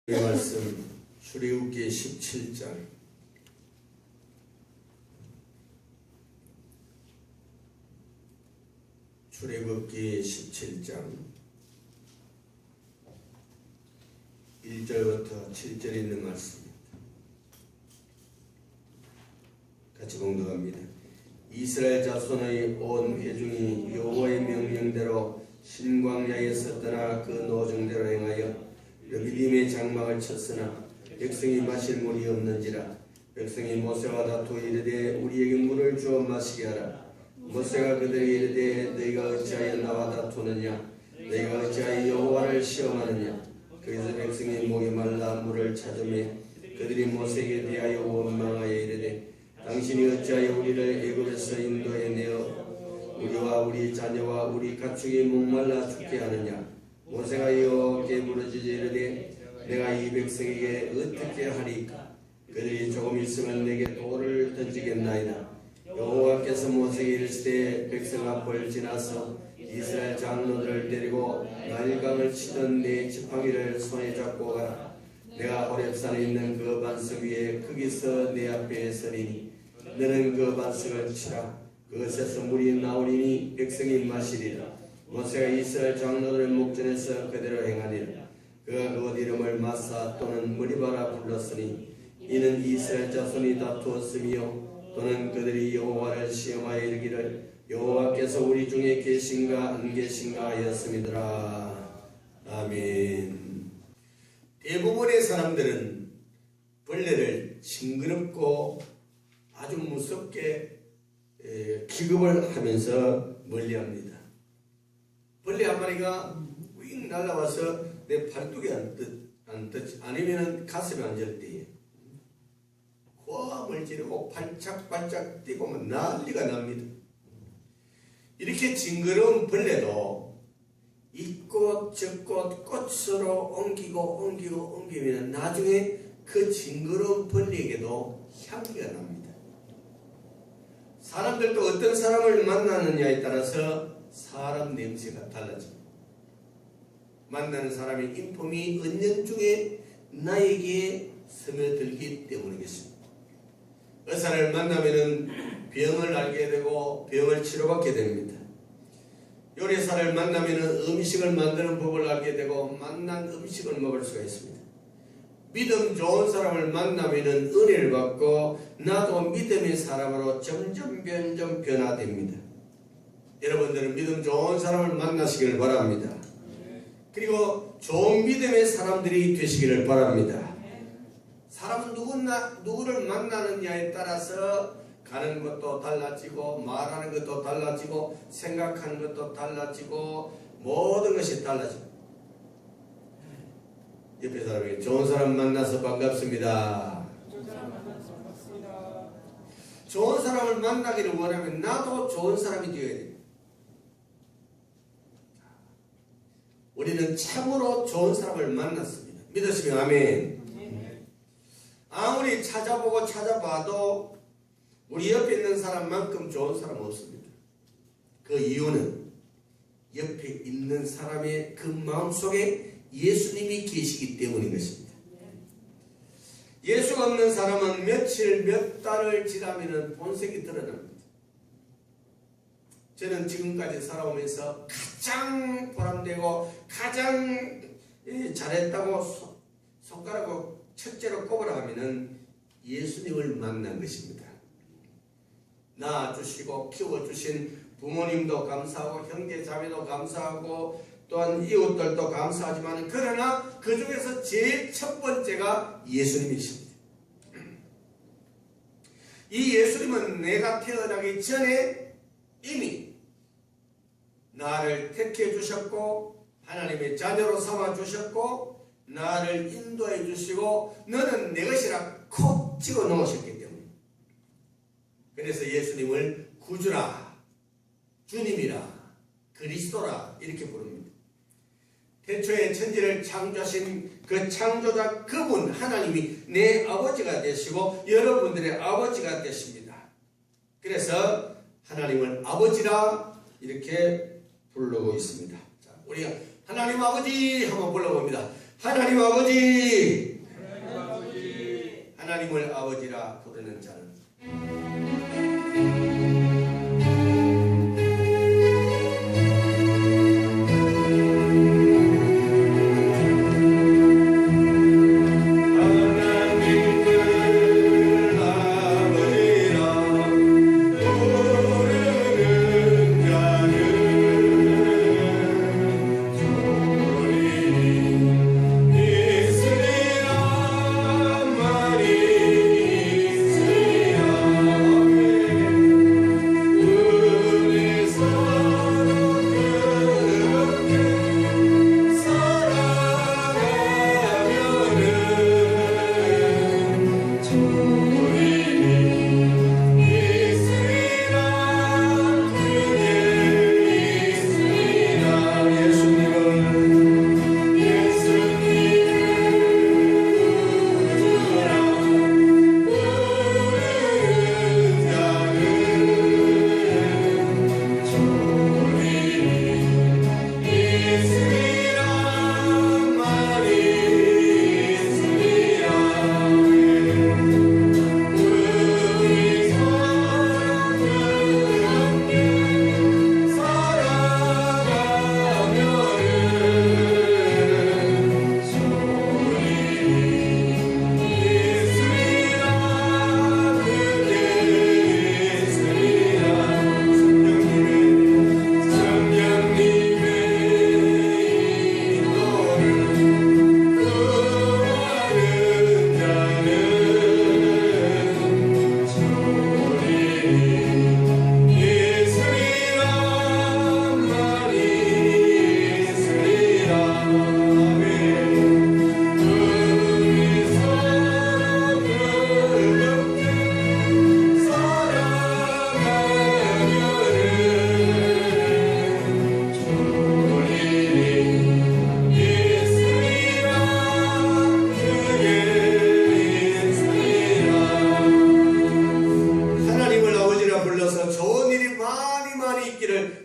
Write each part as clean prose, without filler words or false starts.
말씀 출애굽기 17장. 출애굽기 17장 1절부터 7절 있는 말씀입니다. 같이 봉독합니다. 이스라엘 자손의 온 회중이 여호와의 명령대로 신광야에서 떠나 그 노정대로 행하여 르비딤의 장막을 쳤으나 백성이 마실 물이 없는지라. 백성이 모세와 다투어 이르되 우리에게 물을 주어 마시게 하라. 모세가 그들에게 이르되 너희가 어찌하여 나와 다투느냐. 너희가 어찌하여 여호와를 시험하느냐. 그래서 백성이 목이 말라 물을 찾으며 그들이 모세에게 대하여 원망하여 이르되 당신이 어찌하여 우리를 애굽에서 인도해 내어 우리와 우리 자녀와 우리 가축이 목말라 죽게 하느냐. 모세가 여호와께 부르짖어 이르되 내가 이 백성에게 어떻게 하리까. 그들이 조금 있으면 내게 돌을 던지겠나이다. 여호와께서 모세에게 이르시되 백성 앞을 지나서 이스라엘 장로들을 데리고 나일강을 치던 네 지팡이를 손에 잡고 가라. 내가 호렙산에 있는 그 반석 위에 거기서 내 앞에 서리니 너는 그 반석을 치라. 그것에서 물이 나오리니 백성이 마시리라. 모세가 이스라엘 장로들의 목전에서 그대로 행하니라. 그가 그곳 이름을 마사 또는 무리바라 불렀으니 이는 이스라엘 자손이 다투었으며 또는 그들이 여호와를 시험하여 이르기를 여호와께서 우리 중에 계신가 안 계신가 하였음이더라. 아멘. 대부분의 사람들은 벌레를 징그럽고 아주 무섭게 기급을 하면서 멀리합니다. 벌레 한 마리가 윙 날아와서 내 팔뚝에 앉듯 아니면 가슴에 앉을 때에 고함을 지르고 반짝반짝 뛰고 난리가 납니다. 이렇게 징그러운 벌레도 이 꽃 저 꽃 꽃으로 옮기면 나중에 그 징그러운 벌레에게도 향기가 납니다. 사람들도 어떤 사람을 만나느냐에 따라서 사람 냄새가 달라집니다. 만나는 사람의 인품이 은연중에 나에게 스며들기 때문이겠습니다. 의사를 만나면 병을 알게 되고 병을 치료받게 됩니다. 요리사를 만나면 음식을 만드는 법을 알게 되고 만난 음식을 먹을 수가 있습니다. 믿음 좋은 사람을 만나면 은혜를 받고 나도 믿음의 사람으로 점점 변화됩니다. 여러분들은 믿음 좋은 사람을 만나시기를 바랍니다. 그리고 좋은 믿음의 사람들이 되시기를 바랍니다. 사람은 누구를 만나느냐에 따라서 가는 것도 달라지고 말하는 것도 달라지고 생각하는 것도 달라지고 모든 것이 달라집니다. 옆에 사람에게 좋은 사람 만나서 반갑습니다. 좋은 사람을 만나기를 원하면 나도 좋은 사람이 되어야 됩니다. 우리는 참으로 좋은 사람을 만났습니다. 믿으시면 아멘. 아무리 찾아보고 찾아봐도 우리 옆에 있는 사람만큼 좋은 사람은 없습니다. 그 이유는 옆에 있는 사람의 그 마음속에 예수님이 계시기 때문인 것입니다. 예수가 없는 사람은 며칠 몇 달을 지나면 본색이 드러납니다. 저는 지금까지 살아오면서 가장 보람되고 가장 잘했다고 손가락으로 첫째로 꼽으라 하면은 예수님을 만난 것입니다. 낳아주시고 키워주신 부모님도 감사하고 형제 자매도 감사하고 또한 이웃들도 감사하지만 그러나 그 중에서 제일 첫 번째가 예수님이십니다. 이 예수님은 내가 태어나기 전에 이미 나를 택해 주셨고 하나님의 자녀로 삼아 주셨고 나를 인도해 주시고 너는 내 것이라 콕 찍어 놓으셨기 때문에 그래서 예수님을 구주라, 주님이라, 그리스도라 이렇게 부릅니다. 태초에 천지를 창조하신 그 창조자 그분 하나님이 내 아버지가 되시고 여러분들의 아버지가 되십니다. 그래서 하나님을 아버지라 이렇게 부르고 있습니다. 자, 우리가 하나님 아버지 한번 불러봅니다. 하나님 아버지, 하나님을 아버지라 부르는 자는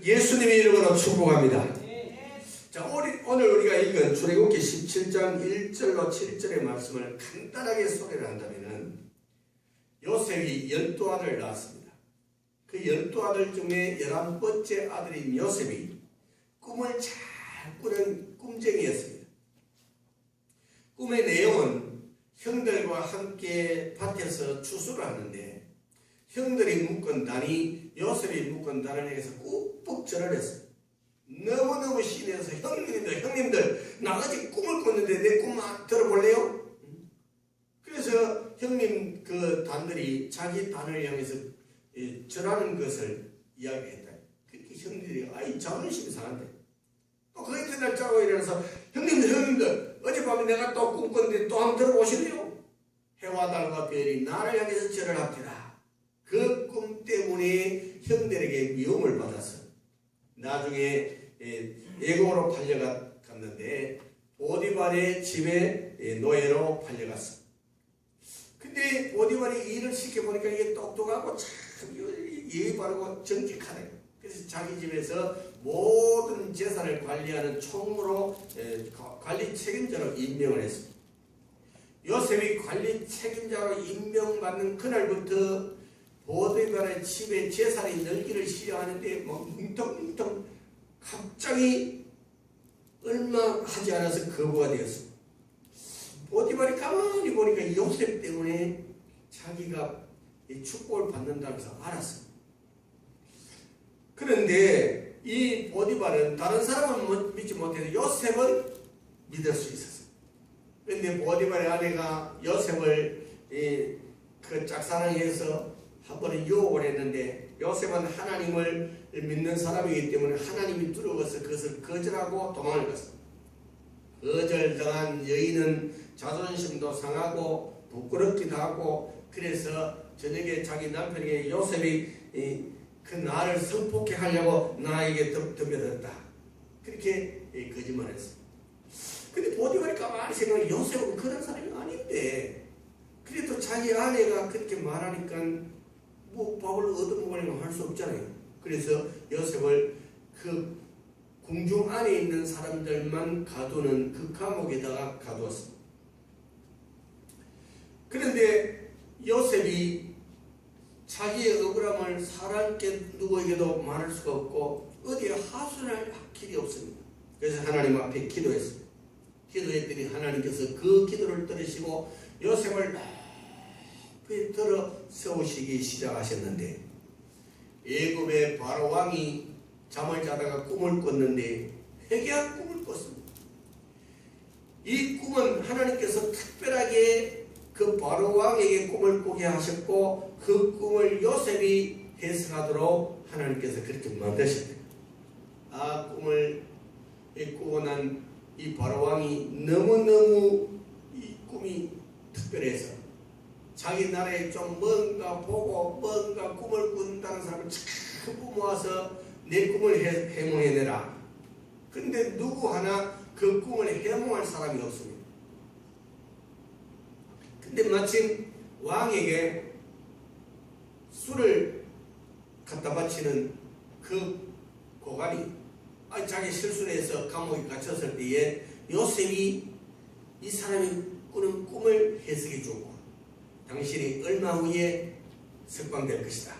예수님의 이름으로 축복합니다. 자, 오늘 우리가 읽은 출애굽기 17장 1절로 7절의 말씀을 간단하게 소개를 한다면은 요셉이 12아들을 낳았습니다. 그 12아들 중에 11번째 아들인 요셉이 꿈을 잘 꾸는 꿈쟁이였습니다. 꿈의 내용은 형들과 함께 밭에서 추수를 하는데 형들이 묶은 단이 요셉이 묶은 단을 향해서 꾹꾹 절을 했어요. 너무너무 신에서 형님들 나 어제 꿈을 꿨는데 내 꿈 들어볼래요? 그래서 형님 그 단들이 자기 단을 향해서 절하는 것을 이야기했다. 그렇게 형들이 아이 자존심이 상한데 또 그 이튿날 자고 일어나서 형님들 어젯밤에 내가 또 꿈 꿨는데 또 한번 들어보실래요? 해와 달과 별이 나를 향해서 절을 합니다. 그 꿈 때문에 형들에게 미움을 받았어. 나중에 애국으로 팔려갔는데 보디발의 집에 노예로 팔려갔어. 근데 보디발이 일을 시켜보니까 이게 똑똑하고 참 예의 바르고 정직하네. 그래서 자기 집에서 모든 재산을 관리하는 총무로 관리 책임자로 임명을 했습니다. 요셉이 관리 책임자로 임명받는 그날부터 보디발의 집에 재산이 늘기를 시작하는데 뭉텅뭉텅 갑자기 얼마 하지 않아서 거부가 되었습니다. 보디발이 가만히 보니까 요셉 때문에 자기가 축복을 받는다고 해서 알았습니다. 그런데 이 보디발은 다른 사람은 믿지 못해도 요셉은 믿을 수 있었어요. 그런데 보디발의 아내가 요셉을 그 짝사랑해서 한 번은 유혹을 했는데 요셉은 하나님을 믿는 사람이기 때문에 하나님이 두려워서 그것을 거절하고 도망을 갔습니다. 거절당한 여인은 자존심도 상하고 부끄럽기도 하고 그래서 저녁에 자기 남편에게 요셉이 그 나를 성폭해 하려고 나에게 덤벼들었다. 그렇게 거짓말을 했습니다. 근데 보디발이 가만히 생각해 요셉은 그런 사람이 아닌데 그래도 자기 아내가 그렇게 말하니까 뭐 밥을 얻어먹으려고 할 수 없잖아요. 그래서 요셉을 그 궁중 안에 있는 사람들만 가두는 그 감옥에다가 가두었습니다. 그런데 요셉이 자기의 억울함을 사람께 누구에게도 말할 수가 없고 어디에 하소연할 길이 없습니다. 그래서 하나님 앞에 기도했습니다. 기도했더니 하나님께서 그 기도를 들으시고 요셉을 높이 들어 세우시기 시작하셨는데, 애굽의 바로 왕이 잠을 자다가 꿈을 꿨는데 회개한 꿈을 꿨습니다. 이 꿈은 하나님께서 특별하게 그 바로 왕에게 꿈을 꾸게 하셨고, 그 꿈을 요셉이 해석하도록 하나님께서 그렇게 만드셨다. 꿈을 꾸고 난 이 바로 왕이 너무너무 이 꿈이 특별해서 자기 나라에 좀 뭔가 보고 뭔가 꿈을 꾼다는 사람을 전부 모아서 내 꿈을 해몽해내라. 근데 누구 하나 그 꿈을 해몽할 사람이 없습니다. 근데 마침 왕에게 술을 갖다 바치는 그 고관이 자기 실수를 해서 감옥에 갇혔을 때에 요셉이 이 사람이 꾸는 꿈을 해석해 주고, 당신이 얼마 후에 석방될 것이다.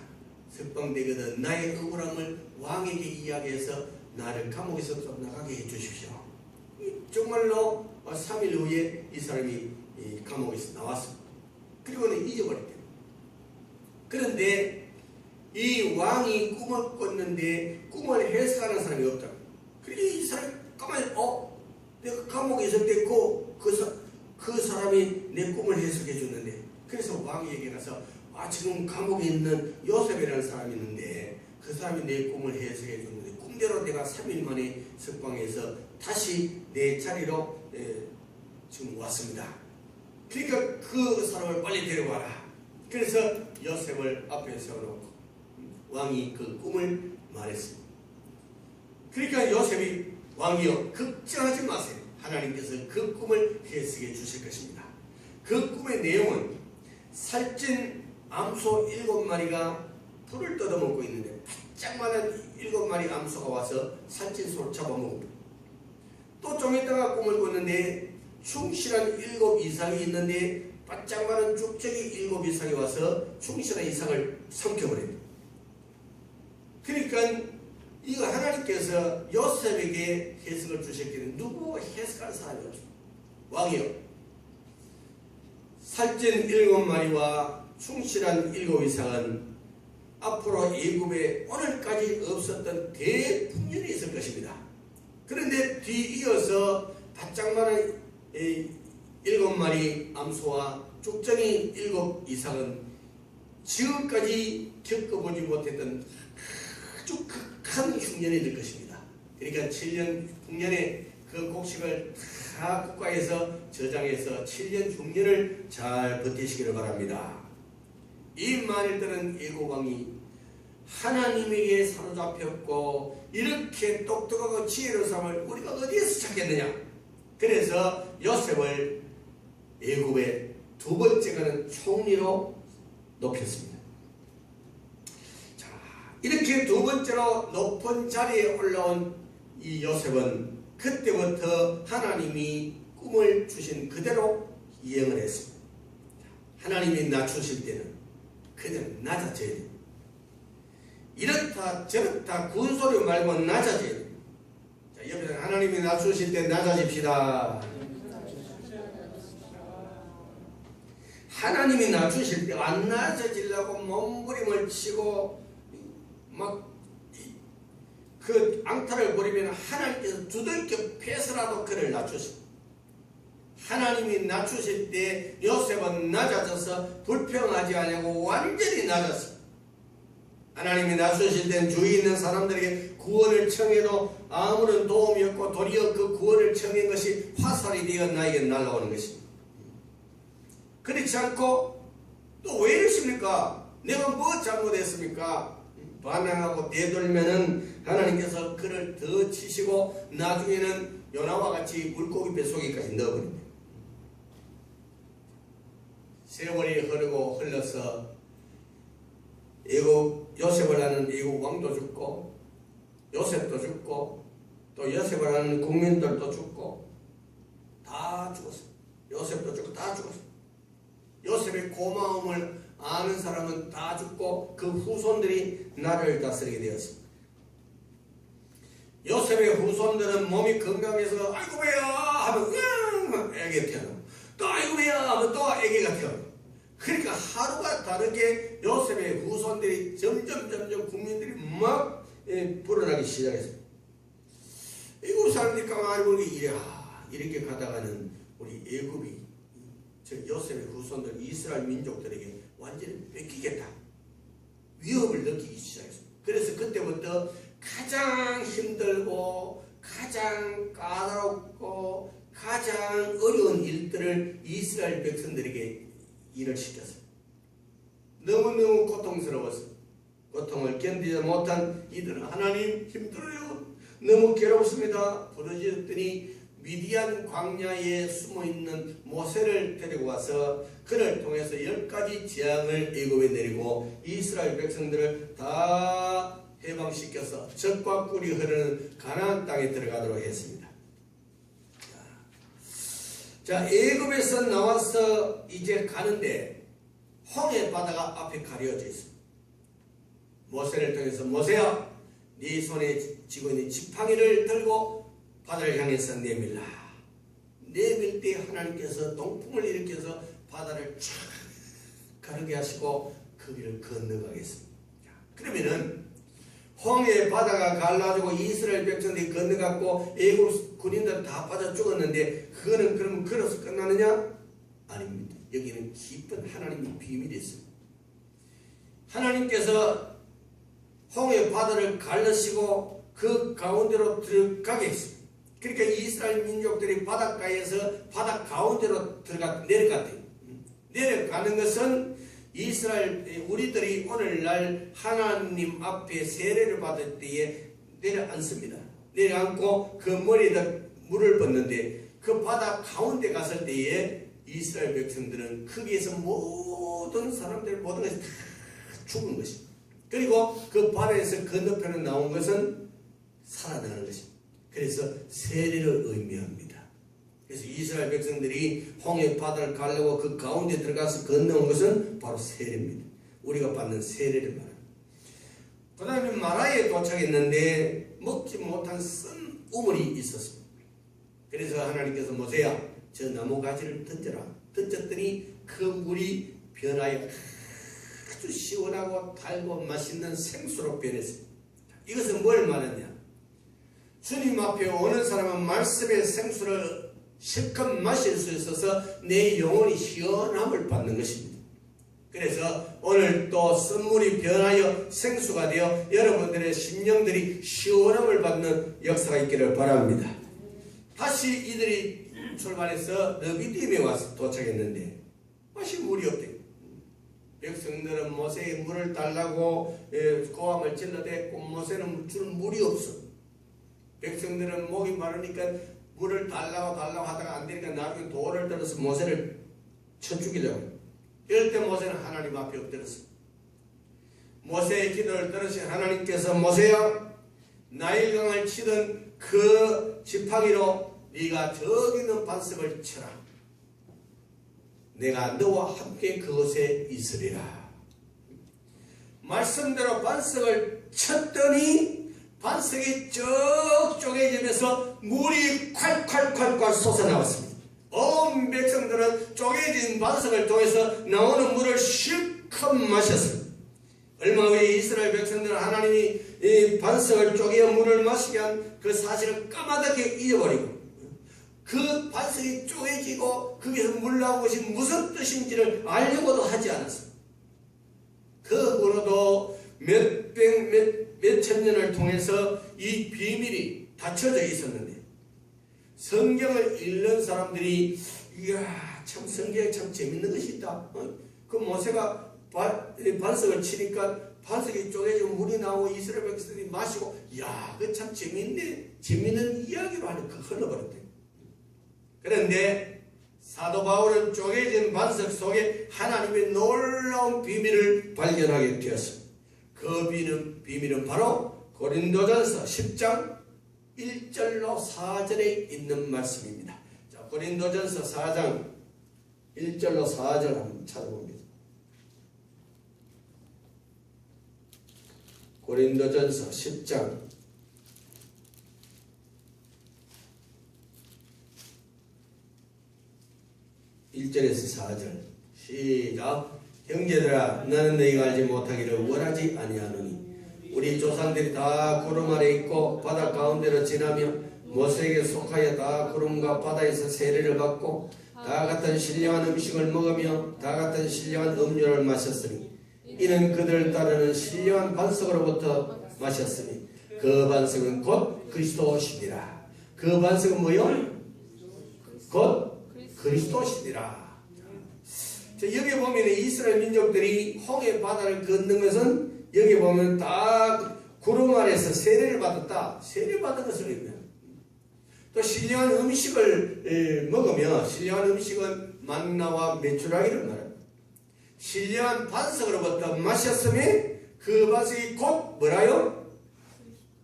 석방되거든 나의 억울함을 왕에게 이야기해서 나를 감옥에서 좀 나가게 해주십시오. 정말로 3일 후에 이 사람이 감옥에서 나왔습니다. 그리고는 잊어버렸대요. 그런데 이 왕이 꿈을 꿨는데 꿈을 해석하는 사람이 없다. 그래서 이 사람이 가만히 내가 감옥에 있을 때 그 사람이 내 꿈을 해석해 줬는데, 그래서 왕에게 가서 지금 감옥에 있는 요셉이라는 사람이 있는데 그 사람이 내 꿈을 해석해 줬는데 꿈대로 내가 3일 만에 석방해서 다시 내 자리로 지금 왔습니다. 그러니까 그 사람을 빨리 데려와라. 그래서 요셉을 앞에 세워놓고 왕이 그 꿈을 말했습니다. 그러니까 요셉이 왕이여 걱정하지 마세요. 하나님께서 그 꿈을 해석해 주실 것입니다. 그 꿈의 내용은 살찐 암소 7마리가 풀을 뜯어먹고 있는데 바짝만한 7마리 암소가 와서 살찐 소를 잡아먹습니다. 또 좀 있다가 꿈을 꿨는데 충실한 7 이상이 있는데 바짝만한 쭉정이 7 이상이 와서 충실한 이상을 삼켜버립니다. 그러니까 이거 하나님께서 요셉에게 해석을 주셨기는 누구 해석할 사람이 없습니다. 왕이요 살찐 7마리와 충실한 7 이상은 앞으로 애굽에 오늘까지 없었던 대풍년이 있을 것입니다. 그런데 뒤이어서 바짝만한 7마리 암소와 쭉정이 7 이상은 지금까지 겪어보지 못했던 아주 극한 흉년이 될 것입니다. 그러니까 7년 흉년에 그 곡식을 다 국가에서 저장해서 7년 흉년을 잘 버티시기를 바랍니다. 이 말을 들은 애굽 왕이 하나님에게 사로잡혔고 이렇게 똑똑하고 지혜로운 사람을 우리가 어디에서 찾겠느냐. 그래서 요셉을 애굽의 2번째가는 총리로 높였습니다. 자, 이렇게 2번째로 높은 자리에 올라온 이 요셉은 그때부터 하나님이 꿈을 주신 그대로 이행을 했습니다. 하나님이 낮추실 때는 그냥 낮아져야 됩니다. 이렇다 저렇다 군소리 말고 낮아져야 됩니다. 자, 옆에 하나님이 낮추실 때 낮아집시다. 하나님이 낮추실 때 안 낮아지려고 몸부림을 치고 막 그 앙탈을 부리면 하나님께서 두들겨 패서라도 그를 낮추십니다. 하나님이 낮추실 때 요셉은 낮아져서 불평하지 않고 완전히 낮았습니다. 하나님이 낮추실 땐 주위에 있는 사람들에게 구원을 청해도 아무런 도움이 없고 도리어 그 구원을 청한 것이 화살이 되어 나에게 날아오는 것입니다. 그렇지 않고 또 왜 이러십니까? 내가 뭐 잘못했습니까? 반항하고 되돌면은 하나님께서 그를 더 치시고 나중에는 요나와 같이 물고기 뱃속에까지 넣어버립니다. 세월이 흐르고 흘러서 요셉을 아는 애국 왕도 죽고 요셉도 죽고 또 요셉을 아는 국민들도 죽고 다 죽었어. 요셉도 죽고 다 죽었어. 요셉의 고마움을 아는 사람은 다 죽고 그 후손들이 나라를 다스리게 되었습니다. 요셉의 후손들은 몸이 건강해서 아이고 배야 하면 으앙 애기가 태어나고 또 아이고 배야 하면 또 애기가 태어나고, 그러니까 하루가 다르게 요셉의 후손들이 점점 국민들이 막 불어나기 시작했어요. 애국 사람들이 가만히 보니까 이렇게 가다가는 우리 애굽이 저 요셉의 후손들 이스라엘 민족들에게 완전히 뺏기겠다 위협을 느끼기 시작했어요. 그래서 그때부터 가장 힘들고 가장 까다롭고 가장 어려운 일들을 이스라엘 백성들에게 일을 시켰어요. 너무너무 고통스러웠어요. 고통을 견디지 못한 이들은 하나님 힘들어요, 너무 괴롭습니다 부르짖었더니 미디안 광야에 숨어있는 모세를 데리고 와서 그를 통해서 10가지 재앙을 애굽에 내리고 이스라엘 백성들을 다 해방시켜서 젖과 꿀이 흐르는 가나안 땅에 들어가도록 했습니다. 자, 애굽에서 나와서 이제 가는데 홍해 바다가 앞에 가려져 있습니다. 모세를 통해서 모세야, 네 손에 쥐고 있는 지팡이를 들고 바다를 향해서 내밀라. 내밀 때 하나님께서 동풍을 일으켜서 바다를 쫙 가르게 하시고 그 길을 건너가겠습니다. 그러면은 홍해 바다가 갈라지고 이스라엘 백성들이 건너갔고 애굽 군인들은 다 빠져 죽었는데 그거는 그러면 걸어서 끝나느냐? 아닙니다. 여기는 깊은 하나님의 비밀이 있습니다. 하나님께서 홍해 바다를 갈라시고 그 가운데로 들어가게 했습니다. 그러니까 이스라엘 민족들이 바닷가에서 바다 가운데로 내려갔대요. 내려가는 것은 이스라엘 우리들이 오늘날 하나님 앞에 세례를 받을 때에 내려앉습니다. 내려앉고 그 머리에다 물을 붓는데 그 바다 가운데 갔을 때에 이스라엘 백성들은 거기에서 모든 사람들 모든 것이 다 죽은 것입니다. 그리고 그 바다에서 건너편에 나온 것은 살아나는 것입니다. 그래서 세례를 의미합니다. 그래서 이스라엘 백성들이 홍해 바다를 가려고 그 가운데 들어가서 건너온 것은 바로 세례입니다. 우리가 받는 세례를 말합니다. 그 다음에 마라에 도착했는데 먹지 못한 쓴 우물이 있었습니다. 그래서 하나님께서 모세야 저 나무 가지를 던져라. 던졌더니 그 물이 변하여 아주 시원하고 달고 맛있는 생수로 변했습니다. 이것은 뭘 말하냐? 주님 앞에 오는 사람은 말씀의 생수를 실컷 마실 수 있어서 내 영혼이 시원함을 받는 것입니다. 그래서 오늘 또 선물이 변하여 생수가 되어 여러분들의 심령들이 시원함을 받는 역사가 있기를 바랍니다. 다시 이들이 출발해서 너비딤에 와서 도착했는데 다시 물이 없대. 백성들은 모세의 물을 달라고 고함을 질러댔고 모세는 줄 물이 없어. 백성들은 목이 마르니까 물을 달라고 하다가 안 되니까 나중에 돌을 들어서 모세를 쳐 죽이려고. 이럴 때 모세는 하나님 앞에 엎드렸어. 모세의 기도를 들으신 하나님께서 모세야 나일강을 치던 그 지팡이로 네가 저기 있는 반석을 쳐라. 내가 너와 함께 그곳에 있으리라. 말씀대로 반석을 쳤더니 반석이 쭉 쪼개지면서 물이 콸콸콸콸 솟아나왔습니다. 온 백성들은 쪼개진 반석을 통해서 나오는 물을 실컷 마셨습니다. 얼마 후에 이스라엘 백성들은 하나님이 이 반석을 쪼개어 물을 마시게 한 그 사실을 까마득하게 잊어버리고 그 반석이 쪼개지고 거기서 물 나온 것이 무슨 뜻인지를 알려고도 하지 않았습니다. 그 후로도 몇천 년을 통해서 이 비밀이 닫혀져 있었는데 성경을 읽는 사람들이 이야 참 성경에 참 재밌는 것이 있다. 그 모세가 반석을 치니까 반석이 쪼개지고 물이 나오고 이스라엘 백성들이 마시고 야 그 참 재밌는 이야기로 하는 그 흘러버렸대. 그런데 사도 바울은 쪼개진 반석 속에 하나님의 놀라운 비밀을 발견하게 되었습니다. 그 비밀은 바로 고린도전서 10장 1절로 4절에 있는 말씀입니다. 자, 고린도전서 4장 1절로 4절 한번 찾아봅니다. 고린도전서 10장 1절에서 4절 시작. 형제들아, 나는 너희가 알지 못하기를 원하지 아니하노니 우리 조상들이 다 구름 아래 있고 바다 가운데로 지나며 모세에게 속하여 다 구름과 바다에서 세례를 받고 다 같은 신령한 음식을 먹으며 다 같은 신령한 음료를 마셨으니 이는 그들을 따르는 신령한 반석으로부터 마셨으니 그 반석은 곧 그리스도시니라. 그 반석은 뭐요? 곧 그리스도시니라. 여기 보면 이스라엘 민족들이 홍해 바다를 건넌 것은 여기 보면 다 구름 아래서 세례를 받았다. 세례받은 것을 의미합니다. 또 신령한 음식을 먹으며, 신령한 음식은 만나와 메추라기를 말합니다. 신령한 반석으로부터 마셨으면 그 반석이 곧 뭐라요?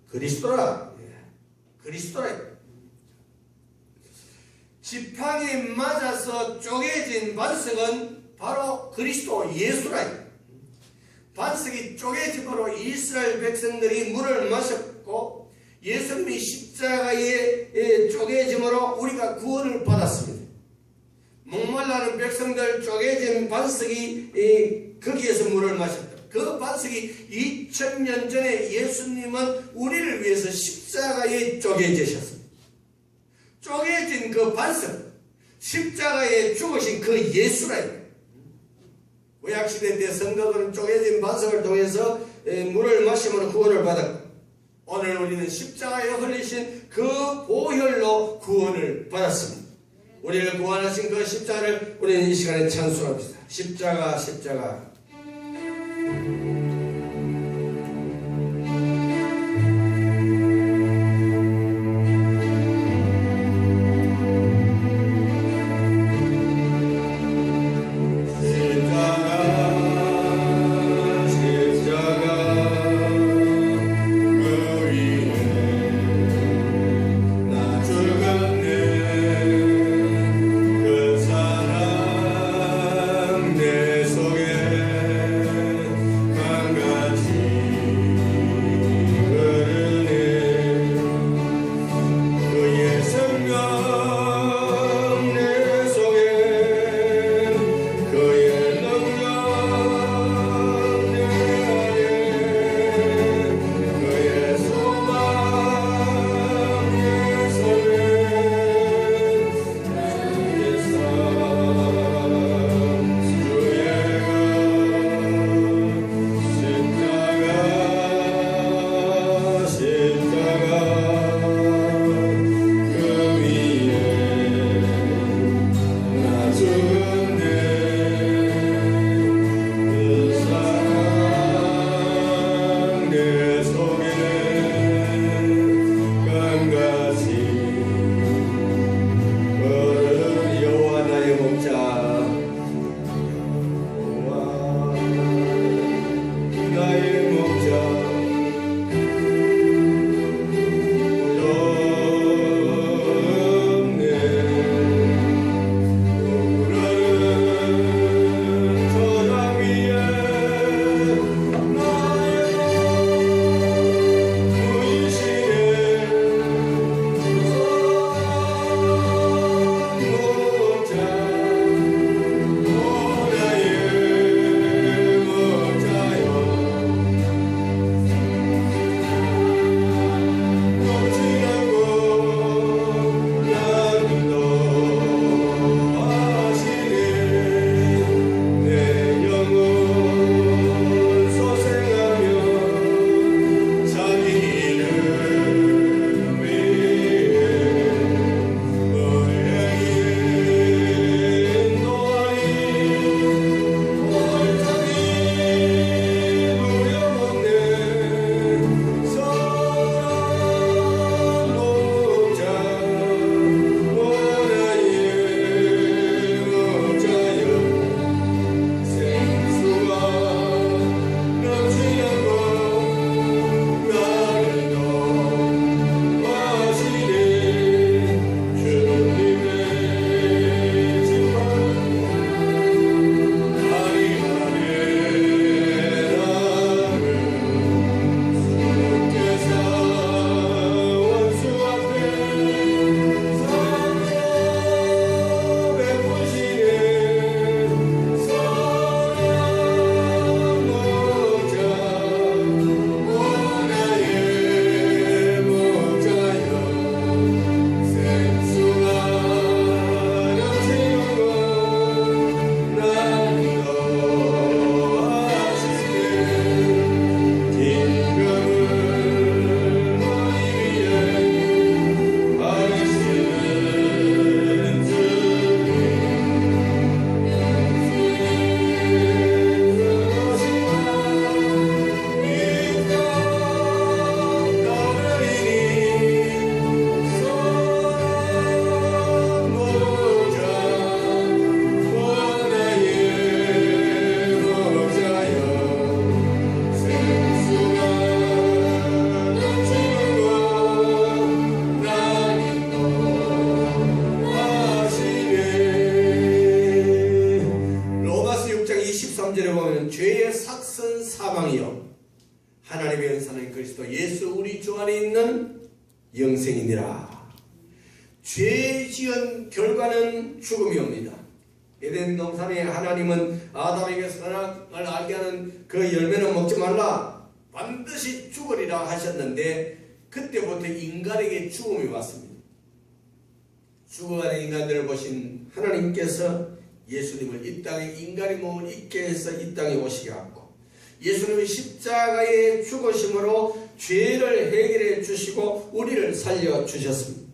그리스도라. 그리스도라. 지팡이 맞아서 쪼개진 반석은 바로 그리스도 예수라. 반석이 쪼개짐으로 이스라엘 백성들이 물을 마셨고 예수님이 십자가에 쪼개짐으로 우리가 구원을 받았습니다. 목말라는 백성들 쪼개진 반석이 거기에서 물을 마셨다. 그 반석이 2000년 전에 예수님은 우리를 위해서 십자가에 쪼개지셨습니다. 쪼개진 그 반석, 십자가에 죽으신 그 예수라. 구약시대 때 성도들은 쪼개진 반석을 통해서 물을 마시면 구원을 받았고 오늘 우리는 십자가에 흘리신 그 보혈로 구원을 받았습니다. 우리를 구원하신 그 십자가를 우리는 이 시간에 찬송합시다. 십자가 십자가. 그 사랑 내 속에 것은 죄의 삭선 사망이요 하나님의 은사는 그리스도 예수 우리 주 안에 있는 영생이니라. 죄 지은 결과는 죽음이옵니다. 에덴 동산에 하나님은 아담에게 선악을 알게 하는 그 열매는 먹지 말라, 반드시 죽으리라 하셨는데 그때부터 인간에게 죽음이 왔습니다. 죽어가는 인간들을 보신 하나님께서 예수님을 이 땅에 인간의 몸을 입게 해서 이 땅에 오시게 하고 예수님의 십자가의 죽으심으로 죄를 해결해 주시고 우리를 살려주셨습니다.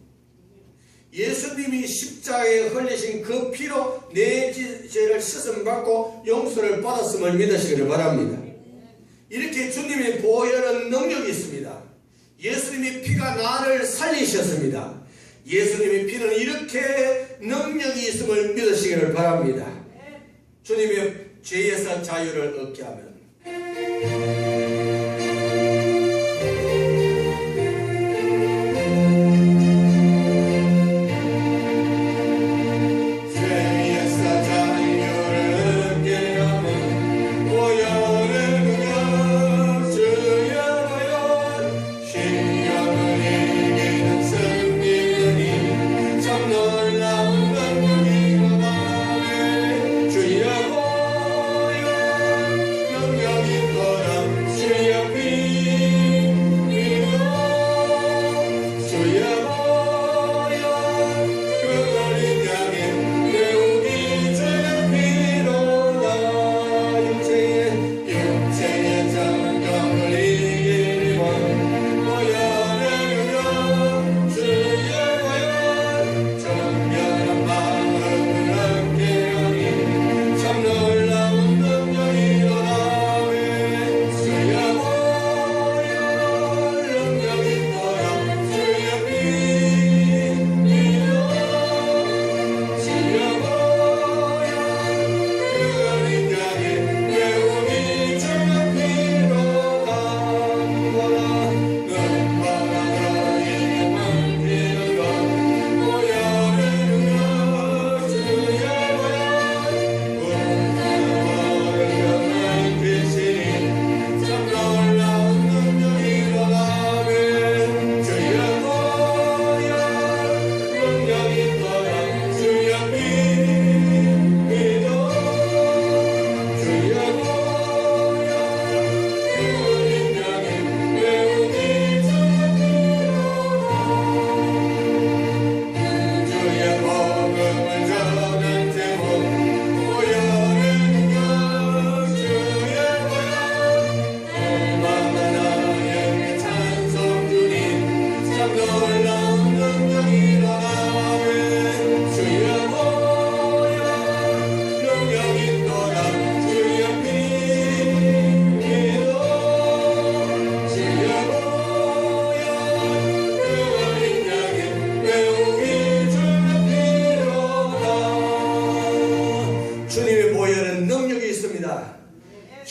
예수님이 십자가에 흘리신 그 피로 내 죄를 씻음받고 용서를 받았음을 믿으시기를 바랍니다. 이렇게 주님의 보혈은 능력이 있습니다. 예수님의 피가 나를 살리셨습니다. 예수님의 피는 이렇게 능력이 있음을 믿으시기를 바랍니다. 주님의 죄에서 자유를 얻게 하면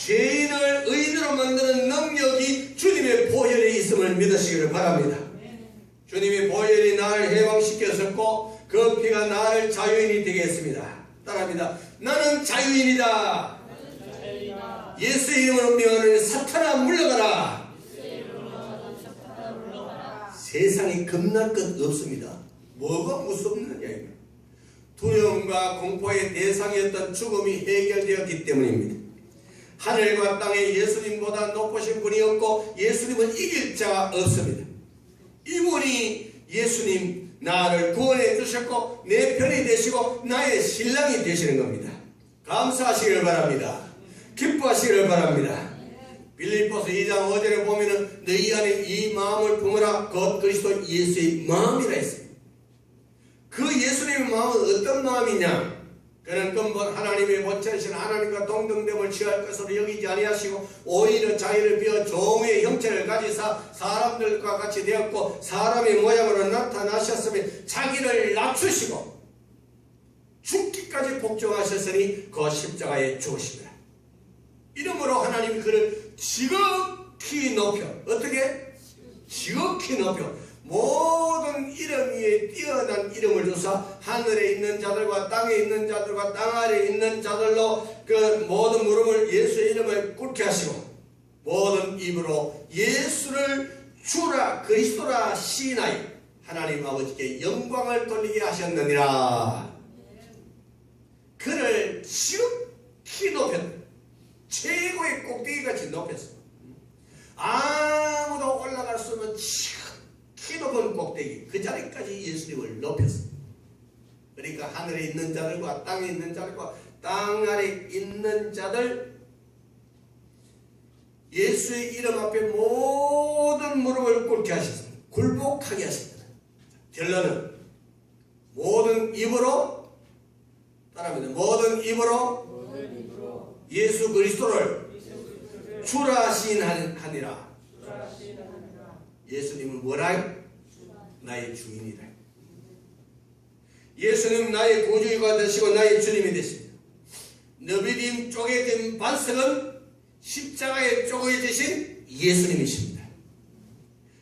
죄인을 의인으로 만드는 능력이 주님의 보혈에 있음을 믿으시기를 바랍니다. 주님의 보혈이 나를 해방시켰었고 그 피가 나를 자유인이 되게 했습니다. 따라합니다. 나는 자유인이다. 예수 이름으로 명하노니 사탄아 물러가라. 세상에 겁날 것 없습니다. 뭐가 무섭느냐. 두려움과 공포의 대상이었던 죽음이 해결되었기 때문입니다. 하늘과 땅에 예수님보다 높으신 분이 없고 예수님은 이길 자가 없습니다. 이분이 예수님 나를 구원해 주셨고 내 편이 되시고 나의 신랑이 되시는 겁니다. 감사하시기를 바랍니다. 기뻐하시기를 바랍니다. 빌립보서 2장 5절에 보면은 너희 안에 이 마음을 품으라 곧 그리스도 예수의 마음이라 했습니다. 그 예수님의 마음은 어떤 마음이냐? 그는 근본 하나님의 본체이신 하나님과 동등됨을 취할 것으로 여기지 아니하시고 오히려 자기를 비어 종의 형체를 가지사 사람들과 같이 되었고 사람의 모양으로 나타나셨으며 자기를 낮추시고 죽기까지 복종하셨으니 그 십자가에 죽으십니다. 이러므로 하나님이 그를 지극히 높여 어떻게? 지극히 높여 모든 이름 위에 뛰어난 이름을 줘서 하늘에 있는 자들과 땅에 있는 자들과 땅 아래에 있는 자들로 그 모든 무릎을 예수의 이름을 꿇게 하시고 모든 입으로 예수를 주라 그리스도라 시인하여 하나님 아버지께 영광을 돌리게 하셨느니라. 그를 지극히 높였다. 최고의 꼭대기같이 높였어. 아무도 올라갈 수 없는 지극히 높은 꼭대기 그 자리까지 예수님을 높였어. 그러니까 하늘에 있는 자들과 땅에 있는 자들과 땅 아래 있는 자들 예수의 이름 앞에 모든 무릎을 꿇게 하셨습니다. 굴복하게 하셨습니다. 결론은 모든 입으로 따라합니다. 모든 입으로 예수 그리스도를 주라 시인하니라. 예수님은 뭐라? 나의 주인이다. 예수님 나의 구주가 되시고 나의 주님이 되십니다. 너비딤 쪼개진 반석은 십자가에 쪼개지신 예수님이십니다.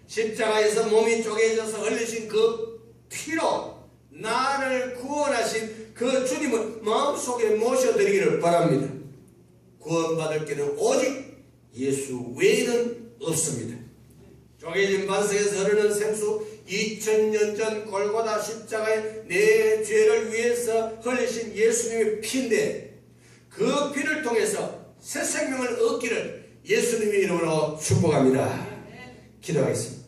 십자가에서 몸이 쪼개져서 흘리신 그 피로 나를 구원하신 그 주님을 마음속에 모셔드리기를 바랍니다. 구원받을 길은 오직 예수 외에는 없습니다. 쪼개진 반석에서 흐르는 생수 2000년 전 골고다 십자가에 내 죄를 위해서 흘리신 예수님의 피인데 그 피를 통해서 새 생명을 얻기를 예수님의 이름으로 축복합니다. 기도하겠습니다.